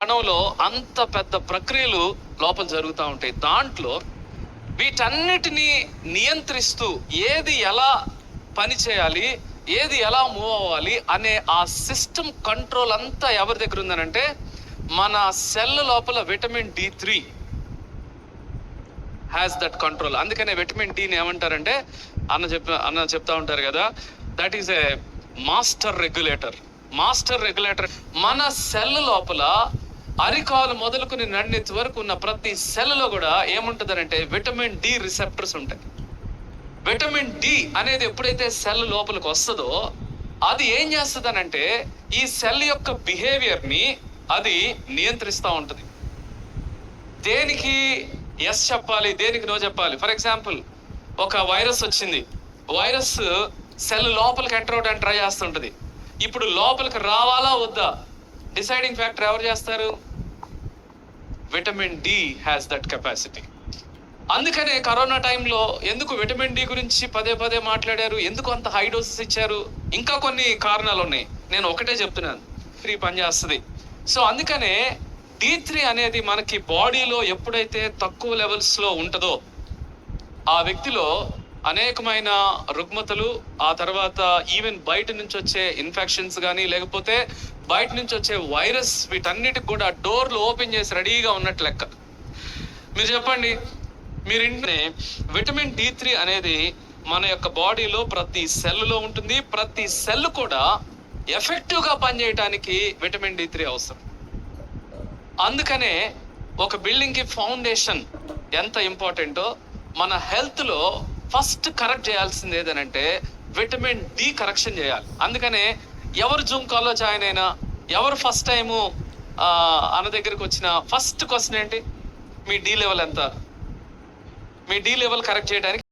కణంలో అంత పెద్ద ప్రక్రియలు లోపల జరుగుతూ ఉంటాయి. దాంట్లో వీటన్నిటినీ నియంత్రిస్తూ ఏది ఎలా పని చేయాలి, ఏది ఎలా మూవ్ అవ్వాలి అనే ఆ సిస్టమ్ కంట్రోల్ అంతా ఎవరి దగ్గర ఉందనంటే మన సెల్ లోపల vitamin D3 has that control. అందుకనే విటమిన్ డిని ఏమంటారంటే అన్న చెప్తా ఉంటారు కదా, that is a master regulator. మన సెల్ లోపల అరికాలు మొదలుకుని నడినెత్తి వరకు ఉన్న ప్రతి సెల్లో కూడా ఏముంటుందనంటే విటమిన్ డి రిసెప్టర్స్ ఉంటాయి. విటమిన్ డి అనేది ఎప్పుడైతే సెల్ లోపలికి వస్తుందో అది ఏం చేస్తుందనంటే ఈ సెల్ యొక్క బిహేవియర్ ని అది నియంత్రిస్తూ ఉంటుంది. దేనికి ఎస్ చెప్పాలి, దేనికి నో చెప్పాలి. ఫర్ ఎగ్జాంపుల్, ఒక వైరస్ వచ్చింది, వైరస్ సెల్ లోపలికి ఎంటర్ అవడానికి ట్రై చేస్తుంటది. ఇప్పుడు లోపలికి రావాలా వద్దా డిసైడింగ్ ఫ్యాక్టర్ ఎవరు చేస్తారు? Vitamin D has that capacity. అందుకనే కరోనా టైంలో ఎందుకు విటమిన్ డి గురించి పదే పదే మాట్లాడారు, ఎందుకు అంత హై డోసెస్ ఇచ్చారు, ఇంకా కొన్ని కారణాలు ఉన్నాయి. నేను ఒకటే చెప్తున్నాను, ఫ్రీ పనిచేస్తుంది. సో అందుకనే D3 అనేది మనకి బాడీలో ఎప్పుడైతే తక్కువ లెవెల్స్ లో ఉంటుందో ఆ వ్యక్తిలో అనేకమైన రుగ్మతలు, ఆ తర్వాత ఈవెన్ బయట నుంచి వచ్చే ఇన్ఫెక్షన్స్ కానీ లేకపోతే బయట నుంచి వచ్చే వైరస్, వీటన్నిటికి కూడా డోర్లు ఓపెన్ చేసి రెడీగా ఉన్నట్టు లెక్క. మీరు చెప్పండి, మీరు ఇంటనే విటమిన్ D3 అనేది మన యొక్క బాడీలో ప్రతి సెల్లో ఉంటుంది. ప్రతి సెల్ కూడా ఎఫెక్టివ్ గా పనిచేయడానికి విటమిన్ D3 అవసరం. అందుకనే ఒక బిల్డింగ్ కి ఫౌండేషన్ ఎంత ఇంపార్టెంటో మన హెల్త్ లో ఫస్ట్ కరెక్ట్ చేయాల్సింది ఏదనంటే విటమిన్ డి కరెక్షన్ చేయాలి. అందుకనే ఎవరు జూమ్ కాల్లో జాయిన్ అయినా, ఎవరు ఫస్ట్ టైము అన్న దగ్గరికి వచ్చిన ఫస్ట్ క్వశ్చన్ ఏంటి, మీ డి లెవెల్ ఎంత? మీ డి లెవెల్ కరెక్ట్ చేయడానికి